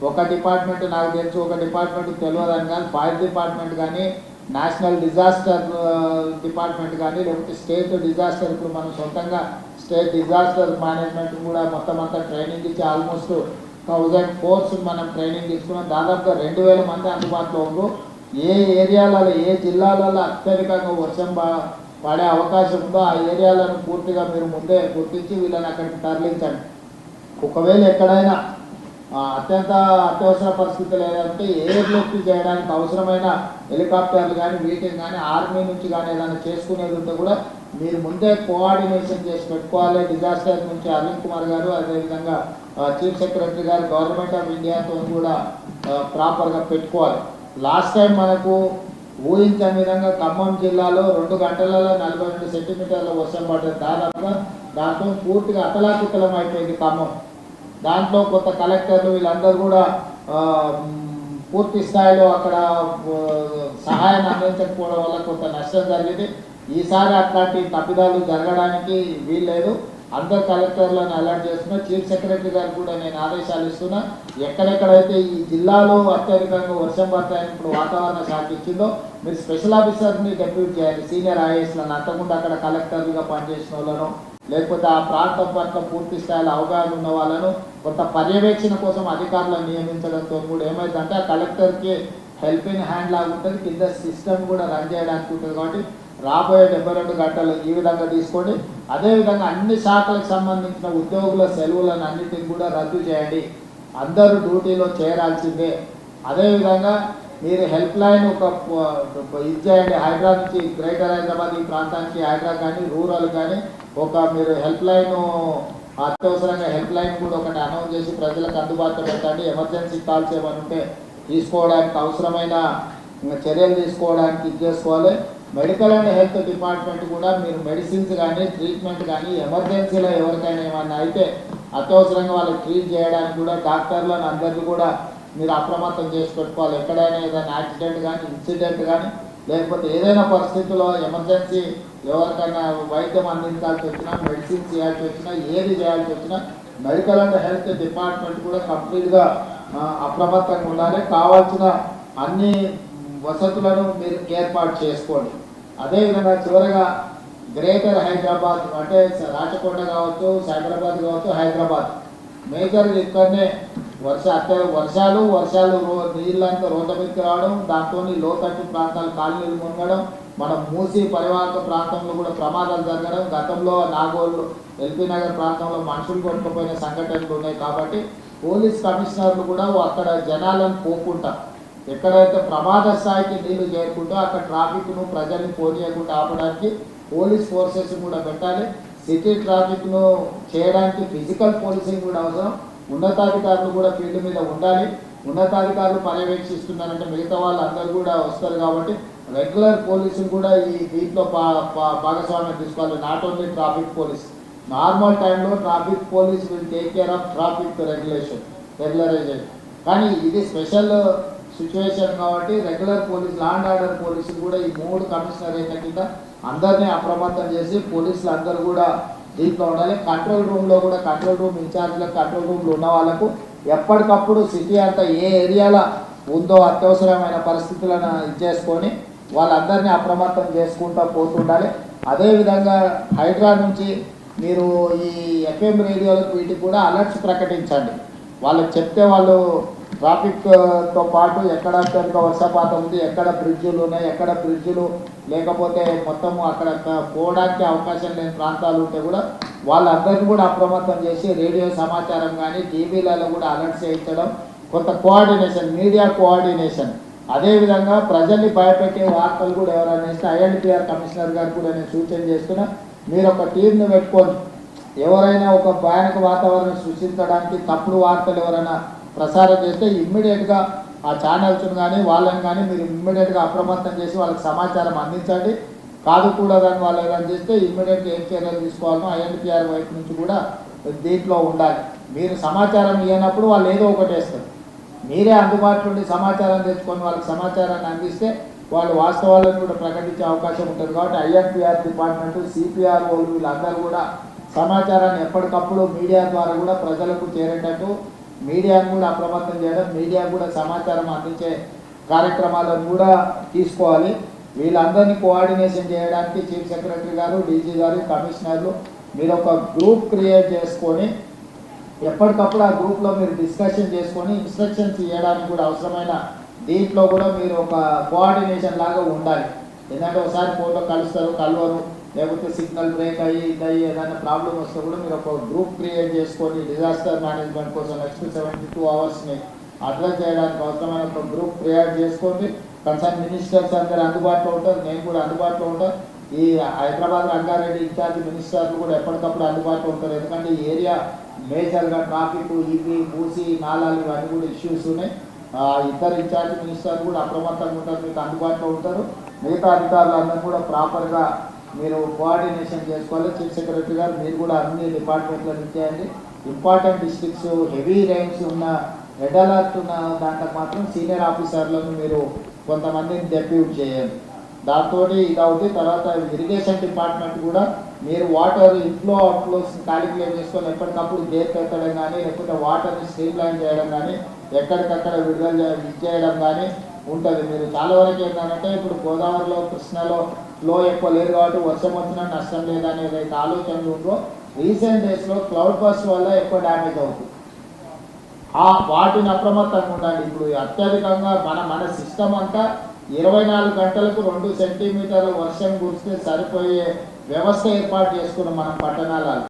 ఒక డిపార్ట్మెంట్ నాకు తెలుసు, ఒక డిపార్ట్మెంట్ తెలియదని కానీ ఫైర్ డిపార్ట్మెంట్ కానీ నేషనల్ డిజాస్టర్ డిపార్ట్మెంట్ కానీ లేకపోతే స్టేట్ డిజాస్టర్, ఇప్పుడు మనం సొంతంగా స్టేట్ డిజాస్టర్ మేనేజ్మెంట్ కూడా మొత్తం అంతా ట్రైనింగ్ ఇచ్చి ఆల్మోస్ట్ 1000 కోర్సు మనం ట్రైనింగ్ తీసుకున్నాం. దాదాపుగా 2000 మంది అందుబాటులో ఉన్నారు. ఏ ఏరియాలలో ఏ జిల్లాలలో అత్యధికంగా వర్షం పడే అవకాశం ఉందో ఆ ఏరియాలను పూర్తిగా మీరు ముందే గుర్తించి వీళ్ళని అక్కడికి తరలించండి. ఒకవేళ ఎక్కడైనా అత్యవసర పరిస్థితులు ఏదంటే ఎయిర్ లిఫ్ట్ చేయడానికి అవసరమైన హెలికాప్టర్లు కానీ వీటిని కానీ ఆర్మీ నుంచి కానీ ఏదైనా చేసుకునేది ఉంటే కూడా మీరు ముందే కోఆర్డినేషన్ చేసి పెట్టుకోవాలి. డిజాస్టర్ నుంచి అరవింద్ కుమార్ గారు, అదేవిధంగా చీఫ్ సెక్రటరీ గారు గవర్నమెంట్ ఆఫ్ ఇండియాతో కూడా ప్రాపర్గా పెట్టుకోవాలి. లాస్ట్ టైం మనకు ఊహించని విధంగా ఖమ్మం జిల్లాలో 2 గంటలలో 42 సెంటీమీటర్ల వర్షం పడ్డది. దాదాపుగా దాంతో పూర్తిగా అతలాకుతలం అయిపోయింది ఖమ్మం. దాంట్లో కొత్త కలెక్టర్లు వీళ్ళందరూ కూడా పూర్తి స్థాయిలో అక్కడ సహాయాన్ని అందించకపోవడం వల్ల కొంత నష్టం జరిగింది. ఈసారి అట్లాంటి తప్పిదాలు జరగడానికి వీల్లేదు. అందరు కలెక్టర్లను అలర్ట్ చేస్తున్నా. చీఫ్ సెక్రటరీ గారు కూడా నేను ఆదేశాలు ఇస్తున్నా. ఎక్కడెక్కడైతే ఈ జిల్లాలో అత్యధికంగా వర్షం పడతాయని ఇప్పుడు వాతావరణ శాఖ ఇచ్చిందో మీరు స్పెషల్ ఆఫీసర్ని డెప్యూట్ చేయాలి, సీనియర్ ఐఏఎస్లను, అంతకుండా అక్కడ కలెక్టర్లుగా పనిచేసిన వాళ్ళను, లేకపోతే ఆ ప్రాంతం పట్ల పూర్తి స్థాయిలో అవగాహన ఉన్న వాళ్ళను కొంత పర్యవేక్షణ కోసం అధికారులను నియమించడంతో కూడా ఏమైందంటే ఆ కలెక్టర్కి హెల్పింగ్ హ్యాండ్ లాగా ఉంటుంది, కింద సిస్టమ్ కూడా రన్ చేయడానికి ఉంటుంది. కాబట్టి రాబోయే 72 గంటలు ఈ విధంగా తీసుకోండి. అదేవిధంగా అన్ని శాఖలకు సంబంధించిన ఉద్యోగుల సెలవులను అన్నిటిని కూడా రద్దు చేయండి. అందరూ డ్యూటీలో చేరాల్సిందే. అదేవిధంగా మీరు హెల్ప్ లైన్ ఇది చేయండి. హైదరాబాద్ నుంచి గ్రేటర్ హైదరాబాద్ ఈ ప్రాంతానికి హైదరాబాద్ కానీ రూరల్ కానీ మీరు హెల్ప్ లైన్ అత్యవసరంగా హెల్ప్ లైన్ కూడా ఒకటి అనౌన్స్ చేసి ప్రజలకు అందుబాటులో పెట్టండి. ఎమర్జెన్సీ కాల్స్ ఏమైనా ఉంటే తీసుకోవడానికి అవసరమైన చర్యలు తీసుకోవడానికి ఇది చేసుకోవాలి. మెడికల్ అండ్ హెల్త్ డిపార్ట్మెంట్ కూడా మీరు మెడిసిన్స్ కానీ ట్రీట్మెంట్ కానీ ఎమర్జెన్సీలో ఎవరికైనా ఏమన్నా అయితే అత్యవసరంగా వాళ్ళకి ట్రీట్ చేయడానికి కూడా డాక్టర్లను అందరికీ కూడా మీరు అప్రమత్తం చేసి పెట్టుకోవాలి. ఎక్కడైనా ఏదైనా యాక్సిడెంట్ కానీ ఇన్సిడెంట్ కానీ లేకపోతే ఏదైనా పరిస్థితుల్లో ఎమర్జెన్సీ ఎవరికైనా వైద్యం అందించాల్సి వచ్చినా, మెడిసిన్స్ చేయాల్సి వచ్చినా, ఏది చేయాల్సి వచ్చినా మెడికల్ అండ్ హెల్త్ డిపార్ట్మెంట్ కూడా కంప్లీట్గా అప్రమత్తంగా ఉండాలి. కావాల్సిన అన్ని వసతులను మీరు ఏర్పాటు చేసుకోండి. అదేవిధంగా చివరగా గ్రేటర్ హైదరాబాద్ అంటే రాచకొండ కావచ్చు, సైబరాబాద్ కావచ్చు, హైదరాబాద్ మేజర్ ఇక్కడనే వర్షాలు నీళ్ళంతా రోడ్ల మీదకి రావడం, దాంతో లోతట్టు ప్రాంతాలు కాలనీలు మునగడం, మనం మూసి పరివాహక ప్రాంతంలో కూడా ప్రమాదాలు జరగడం, గతంలో నాగోళ్ళు ఎల్పీ నగర్ ప్రాంతంలో మనుషులు కొట్టుకుపోయిన సంఘటనలు ఉన్నాయి. కాబట్టి పోలీస్ కమిషనర్లు కూడా అక్కడ జనాలను పోకుండా ఎక్కడైతే ప్రమాద స్థాయికి నీళ్లు చేరుకుంటూ అక్కడ ట్రాఫిక్ను ప్రజల్ని పోనీయకుండా ఆపడానికి పోలీస్ ఫోర్సెస్ కూడా పెట్టాలి. సిటీ ట్రాఫిక్ను చేయడానికి ఫిజికల్ పోలీసింగ్ కూడా అవసరం. ఉన్నతాధికారులు కూడా ఫీల్డ్ మీద ఉండాలి. ఉన్నతాధికారులు పర్యవేక్షిస్తున్నారంటే మిగతా వాళ్ళందరూ కూడా వస్తారు. కాబట్టి రెగ్యులర్ పోలీసులు కూడా ఈ దీంట్లో భాగస్వామ్యం తీసుకోవాలి. Not only traffic police, normal టైంలో traffic police will take care of traffic regularization. కానీ ఇది స్పెషల్ సిచ్యువేషన్ కాబట్టి regular police, law and order పోలీసులు కూడా ఈ 3 కమిషనరేట్ల కింద అందరినీ అప్రమత్తం చేసి పోలీసులు అందరూ కూడా దీంట్లో ఉండాలి. కంట్రోల్ రూమ్లో కూడా కంట్రోల్ రూమ్ ఇన్ఛార్జ్లకు, కంట్రోల్ రూమ్లో ఉన్న వాళ్ళకు ఎప్పటికప్పుడు సిటీ అంతా ఏ ఏరియాలో ఉందో అత్యవసరమైన పరిస్థితులను చేసుకొని వాళ్ళందరినీ అప్రమత్తం చేసుకుంటూ పోతుండాలి. అదేవిధంగా హైదరాబాద్ నుంచి మీరు ఈ FM రేడియోలకు వీటికి కూడా అలర్ట్స్ ప్రకటించండి. వాళ్ళకి చెప్తే వాళ్ళు ట్రాఫిక్తో పాటు ఎక్కడ అత్యధిక వర్షపాతం ఉంది, ఎక్కడ బ్రిడ్జులు ఉన్నాయి, ఎక్కడ బ్రిడ్జులు లేకపోతే మొత్తము అక్కడ పోవడానికి అవకాశం లేని ప్రాంతాలు ఉంటే కూడా వాళ్ళందరినీ కూడా అప్రమత్తం చేసి రేడియో సమాచారం కానీ టీవీలలో కూడా అలర్ట్ చేయించడం, కొంత కోఆర్డినేషన్, మీడియా కోఆర్డినేషన్. అదేవిధంగా ప్రజల్ని భయపెట్టే వార్తలు కూడా ఎవరైనా ఇస్తే INPR కమిషనర్ గారు కూడా నేను సూచన చేస్తున్నా, మీరు ఒక టీంను పెట్టుకొని ఎవరైనా ఒక భయానక వాతావరణం సృష్టించడానికి తప్పుడు వార్తలు ఎవరైనా ప్రసారం చేస్తే ఇమ్మీడియట్గా ఆ ఛానల్స్ను కానీ వాళ్ళని కానీ మీరు ఇమ్మీడియట్గా అప్రమత్తం చేసి వాళ్ళకి సమాచారం అందించండి. కాదు కూడదని వాళ్ళు ఏదైనా చేస్తే ఇమ్మీడియట్గా ఏం చర్యలు తీసుకోవాలనో INPR వైపు నుంచి కూడా దీంట్లో ఉండాలి. మీరు సమాచారం ఇవ్వనప్పుడు వాళ్ళు ఏదో ఒకటి వేస్తారు. మీరే అందుబాటులో ఉండి సమాచారం తెచ్చుకొని వాళ్ళకి సమాచారాన్ని అందిస్తే వాళ్ళు వాస్తవాలను కూడా ప్రకటించే అవకాశం ఉంటుంది. కాబట్టి INPR డిపార్ట్మెంటు, CPROలు వీళ్ళందరూ కూడా సమాచారాన్ని ఎప్పటికప్పుడు మీడియా ద్వారా కూడా ప్రజలకు చేరేటట్టు మీడియాను కూడా అప్రమత్తం చేయడం, మీడియా కూడా సమాచారం అందించే కార్యక్రమాలను కూడా తీసుకోవాలి. వీళ్ళందరినీ కోఆర్డినేషన్ చేయడానికి చీఫ్ సెక్రటరీ గారు, డీజీ గారు, కమిషనర్లు మీరు ఒక గ్రూప్ క్రియేట్ చేసుకొని ఎప్పటికప్పుడు ఆ గ్రూప్లో మీరు డిస్కషన్ చేసుకొని ఇన్స్ట్రక్షన్స్ ఇవ్వడానికి కూడా అవసరమైన దీంట్లో కూడా మీరు ఒక కోఆర్డినేషన్ లాగా ఉండాలి. ఎందుకంటే ఒకసారి ఫోటో కలుస్తారు, కలవరు, లేకపోతే సిగ్నల్ బ్రేక్ అయ్యి ఇదయ్యి ఏదైనా ప్రాబ్లం వస్తే కూడా మీరు ఒక గ్రూప్ క్రియేట్ చేసుకొని డిజాస్టర్ మేనేజ్మెంట్ కోసం నెక్స్ట్ 72 అవర్స్ని అడ్రస్ చేయడానికి అవసరమైన ఒక గ్రూప్ క్రియేట్ చేసుకోండి. కన్సర్న్ మినిస్టర్స్ అందరూ అందుబాటులో ఉంటారు, నేను కూడా అందుబాటులో ఉంటాను. ఈ హైదరాబాద్ రంగారెడ్డి ఇన్ఛార్జ్ మినిస్టర్లు కూడా ఎప్పటికప్పుడు అందుబాటులో ఉంటారు. ఎందుకంటే ఈ ఏరియా మేజర్గా ట్రాఫిక్, ఈపీ, మూసి, నాలాలు ఇవన్నీ కూడా ఇష్యూస్ ఉన్నాయి. ఇద్దరు ఇన్ఛార్జ్ మినిస్టర్లు కూడా అప్రమత్తంగా ఉంటారు, మీకు అందుబాటులో ఉంటారు. మిగతా అధికారులందరూ కూడా ప్రాపర్గా మీరు కోఆర్డినేషన్ చేసుకోవాలి. చీఫ్ సెక్రటరీ గారు మీరు కూడా అన్ని డిపార్ట్మెంట్లను ఇచ్చేయండి. ఇంపార్టెంట్ డిస్ట్రిక్ట్స్, హెవీ రైన్స్ ఉన్న, రెడ్ అలర్ట్ ఉన్న దాంట్లో మాత్రం సీనియర్ ఆఫీసర్లను మీరు కొంతమందిని డెప్యూట్ చేయండి. దాంతో ఇది అవుతుంది. తర్వాత ఇరిగేషన్ డిపార్ట్మెంట్ కూడా మీరు వాటర్ ఇన్ఫ్లో అవుట్ఫ్లోస్ క్యాలిక్యులేట్ చేసుకొని ఎప్పటికప్పుడు గేట్ పెట్టడం కానీ, లేకపోతే వాటర్ని స్ట్రీమ్ లైన్ చేయడం కానీ, ఎక్కడికక్కడ విడుదల చేయడం కానీ ఉంటుంది. మీరు చాలా వరకు ఏంటంటే ఇప్పుడు గోదావరిలో, కృష్ణలో ఫ్లో ఎక్కువ లేదు కాబట్టి వర్షం వచ్చినా నష్టం లేదనే ఏదైతే ఆలోచనలు ఉందో రీసెంట్ డేస్లో క్లౌడ్ బస్ట్ వల్ల ఎక్కువ డ్యామేజ్ అవుతుంది. వాటిని అప్రమత్తంగా ఉండండి. ఇప్పుడు అత్యధికంగా మన సిస్టమ్ అంతా 24 గంటలకు 2 సెంటీమీటర్ల వర్షం కురిస్తే సరిపోయే వ్యవస్థ ఏర్పాటు చేసుకున్నాం మనం పట్టణాలలో.